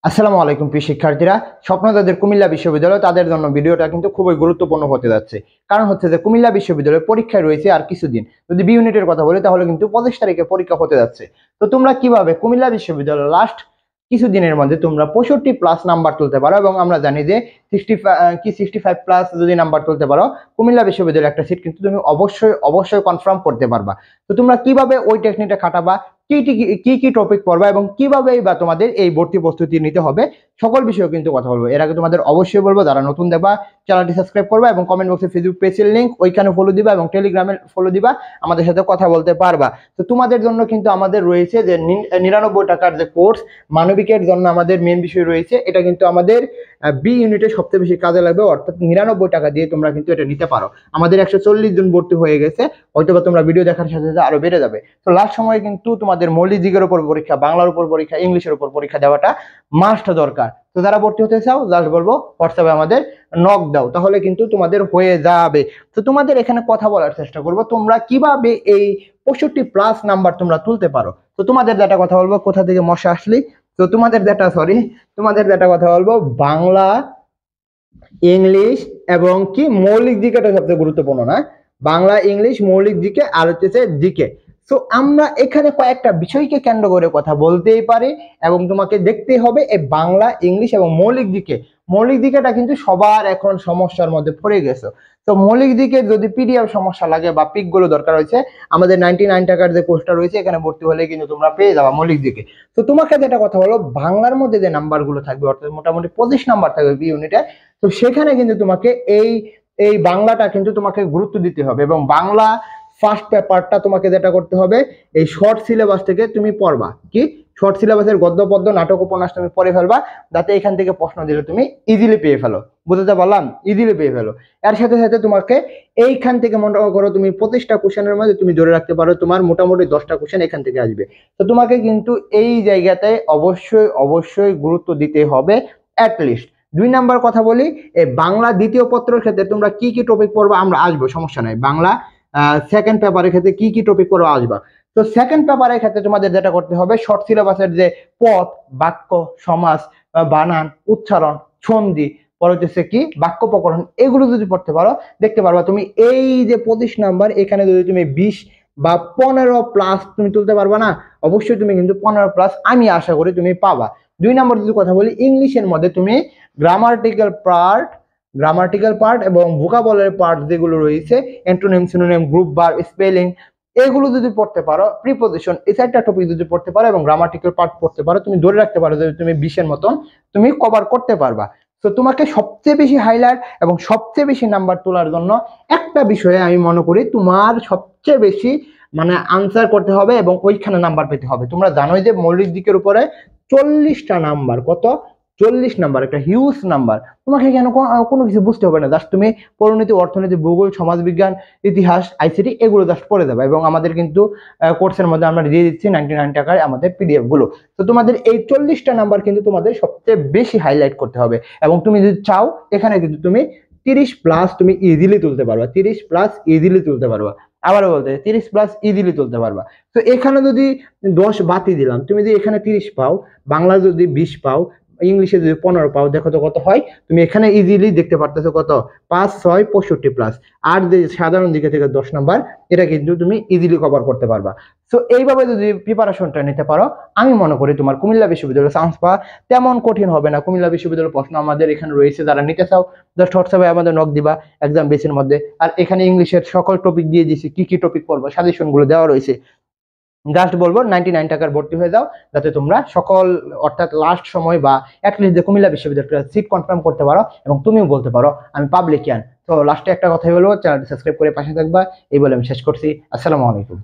আসসালামু আলাইকুম প্রিয় শিক্ষার্থীরা। স্বপ্নদাদের কুমিল্লা বিশ্ববিদ্যালয় তাদের জন্য ভিডিওটা কিন্তু খুবই গুরুত্বপূর্ণ হতে যাচ্ছে। কারণ হচ্ছে যে কুমিল্লা বিশ্ববিদ্যালয়ের পরীক্ষায় রয়েছে আর কিছুদিন। যদি বি ইউনিটের কথা বলি তাহলে কিন্তু 25 তারিখে পরীক্ষা হতে যাচ্ছে। তো তোমরা কিভাবে কুমিল্লা বিশ্ববিদ্যালয়ের লাস্ট কিছুদিনের মধ্যে তোমরা 65+ নাম্বার তুলতে পারো, এবং আমরা জানি যে 65+ যদি নাম্বার তুলতে পারো কুমিল্লা বিশ্ববিদ্যালয়ের একটা সিট কিন্তু তুমি অবশ্যই কনফার্ম করতে পারবা। তো তোমরা কিভাবে ওই টেকনিকটা খাটাবা, কি কি টপিক পড়বা এবং কিভাবে বা তোমাদের এই ভর্তি প্রস্তুতি নিতে হবে, সকল বিষয়ে কিন্তু কথা বলবো। এর আগে তোমাদের অবশ্যই বলবো, যারা নতুন দেখবা চ্যানেলটি সাবস্ক্রাইব করবা এবং কমেন্ট বক্সে ফেসবুক পেজের লিংক ওইখানে ফলো দিবা এবং টেলিগ্রামে ফলো দিবা, আমাদের সাথে কথা বলতে পারবা। তো তোমাদের জন্য কিন্তু আমাদের রয়েছে যে 99 টাকার যে কোর্স মানবিকের জন্য আমাদের মেন বিষয় রয়েছে, এটা কিন্তু আমাদের বি ইউনিটে সবচেয়ে বেশি কাজে লাগবে। অর্থাৎ 99 টাকা দিয়ে তোমরা কিন্তু এটা নিতে পারো। আমাদের 140 জন ভর্তি হয়ে গেছে, হয়তোবা তোমরা ভিডিও দেখার সাথে সাথে আরো বেড়ে যাবে। তো লাস্ট সময় কিন্তু তোমাদের মৌলিক দিকের উপর পরীক্ষা, বাংলার উপর পরীক্ষা, ইংলিশের উপর পরীক্ষা দেওয়াটা মাস্ট দরকার। তো যারা ভর্তি হতে চাও জাস্ট বলবো হোয়াটসঅ্যাপে আমাদের নক দাও, তাহলে কিন্তু তোমাদের হয়ে যাবে। তো তোমাদের এখানে কথা বলার চেষ্টা করবো তোমরা কিভাবে এই 65+ নাম্বার তোমরা তুলতে পারো। তো তোমাদের যেটা কথা বলবো, কোথা থেকে মশা আসলি, তো তোমাদের যেটা কথা বলবো, বাংলা, ইংলিশ এবং কি মৌলিক দিকেটা সবচেয়ে গুরুত্বপূর্ণ না, বাংলা, ইংলিশ, মৌলিক দিকে আর হচ্ছে দিকে। তো আমরা এখানে কয়েকটা বিষয়কে কেন্দ্র করে কথা বলতেই পারি এবং তোমাকে দেখতে হবে এই বাংলা, ইংলিশ এবং মৌলিক দিকেটা কিন্তু সবার এখন সমস্যার মধ্যে পড়ে গেছে। তো মৌলিক দিকে যদি পিডিএফ সমস্যা লাগে বা পিক গুলো দরকার হয়েছে, আমাদের 99 টাকার যে কোর্সটা রয়েছে এখানে ভর্তি হলে কিন্তু তোমরা পেয়ে যাবা মৌলিক দিকে। তো তোমাকে যেটা কথা হলো, বাংলার মধ্যে যে নাম্বার গুলো থাকবে অর্থাৎ মোটামুটি 25 নাম্বার থাকবে বি ইউনিটে, তো সেখানে কিন্তু তোমাকে এই বাংলাটা কিন্তু তোমাকে গুরুত্ব দিতে হবে। এবং বাংলা ফার্স্ট পেপারটা তোমাকে যেটা করতে হবে, এই শর্ট সিলেবাস থেকে তুমি পড়বা। কি শর্ট সিলেবাসের গদ্য পদ্য নাটক উপন্যাস তুমি পড়ে ফেলবা, যাতে এখান থেকে প্রশ্ন দিলে তুমি ইজিলি পেয়ে ফেলো। বুঝতে পারলাম? ইজিলি পেয়ে ফেলো। এর সাথে সাথে তোমাকে এইখান থেকে মনে করো তুমি 25টা কোশ্চেনের মধ্যে তুমি ধরে রাখতে পারো তোমার মোটামুটি 10টা কোশ্চেন এখান থেকে আসবে। তো তোমাকে কিন্তু এই জায়গাতে অবশ্যই গুরুত্ব দিতে হবে। অ্যাটলিস্ট 2 নাম্বার কথা বলি, এই বাংলা দ্বিতীয় পত্রের ক্ষেত্রে তোমরা কি কি টপিক পড়বা আমরা আসবো, সমস্যা নাই। বাংলা সেকেন্ড পেপারের ক্ষেত্রে কি কি টপিক পড়বা আসবা। তো সেকেন্ড পেপারের ক্ষেত্রে তোমাদের যেটা করতে হবে, শর্ট সিলেবাসের যে পদ, বাক্য, সমাস, বানান, উচ্চারণ, সন্ধি, পরে হচ্ছে কি বাক্য প্রকরণ, এগুলো যদি পড়তে পারো দেখতে পারবা তুমি এই যে 25 নাম্বার এখানে যদি তুমি 20 বা 15+ তুমি তুলতে পারবা না, অবশ্যই তুমি কিন্তু 15+ আমি আশা করি তুমি পাবা। 2 নম্বর যদি কথা বলি, ইংলিশের মধ্যে তুমি গ্রামাটিক্যাল পার্ট এবং ভোকাবুলারি পার্ট যেগুলো রয়েছে, অ্যান্টোনিম, সিনোনিম, গ্রুপ বার, স্পেলিং, এগুলো যদি পড়তে পারো, প্রিপজিশন, এই 4টা টপিক যদি পড়তে পারো এবং গ্রামাটিক্যাল পার্ট পড়তে পারো, তুমি ধরে রাখতে পারো যে তুমি 20-এর মতন তুমি কভার করতে পারবা। তো তোমাকে সবচেয়ে বেশি হাইলাইট এবং সবচেয়ে বেশি নাম্বার তোলার জন্য একটা বিষয়ে আমি মনে করি তোমার সবচেয়ে বেশি আনসার করতে হবে এবং ওইখানে নাম্বার পেতে হবে। তোমরা জানোই যে মৌলিক দিকের উপরে 40টা নাম্বার, কত 40 নাম্বার, একটা হিউজ নাম্বার। তোমাকে কেন কোনো কিছু বুঝতে হবে না, জাস্ট তুমি পরিণতি, অর্থনীতি, ভূগোল, সমাজবিজ্ঞান, ইতিহাস, আইসিটি এগুলো জাস্ট পড়ে যাবে। এবং আমাদের কিন্তু কোর্সের মধ্যে আমরা দিয়ে দিচ্ছি 99 টাকায় আমাদের পিডিএফ গুলো। তো তোমাদের এই 40টা নাম্বার কিন্তু তোমাদের সবচেয়ে বেশি হাইলাইট করতে হবে। এবং তুমি যদি চাও এখানে কিন্তু তুমি 30+ তুমি ইজিলি তুলতে পারবা, 30+ ইজিলি তুলতে পারবা। আবারও বলতে 30+ ইজিলি তুলতে পারবা। তো এখানে যদি 10 বাতি দিলাম, তুমি যদি এখানে 30 পাও, বাংলা যদি 20 পাও, ইংলিশে যদি 15 পাও, দেখো তো কত হয়। তুমি এখানে ইজিলি দেখতে পারতেছো কত, 5, 6, 65+। আর যে সাধারণ দিকে থেকে 10 নাম্বার, এটা কিন্তু তুমি ইজিলি কভার করতে পারবা। তো এইভাবে যদি প্রিপারেশনটা নিতে পারো, আমি মনে করি তোমার কুমিল্লা বিশ্ববিদ্যালয়ে চান্স পাওয়া তেমন কঠিন হবে না। কুমিল্লা বিশ্ববিদ্যালয়ের প্রশ্ন আমাদের এখানে রয়েছে, যারা নিতে চাও জাস্ট হোয়াটসঅ্যাপে আমাদের নক দিবা এক্সাম বেসের মধ্যে। আর এখানে ইংলিশের সকল টপিক দিয়ে দিয়েছি, কি কি টপিক পড়বো সাজেশন গুলো দেওয়া রয়েছে। জাস্ট বলবো 99 টাকার ভর্তি হয়ে যাও, যাতে তোমরা সকল অর্থাৎ লাস্ট সময় বা অ্যাটলিস্ট যে কুমিল্লা বিশ্ববিদ্যালয়ের সিট কনফার্ম করতে পারো এবং তুমিও বলতে পারো আমি পাবলিকিয়ান। তো লাস্টে একটা কথাই বলবো, চ্যানেলটি সাবস্ক্রাইব করে পাশে থাকবা, এই বলে আমি শেষ করছি। আসসালামু আলাইকুম।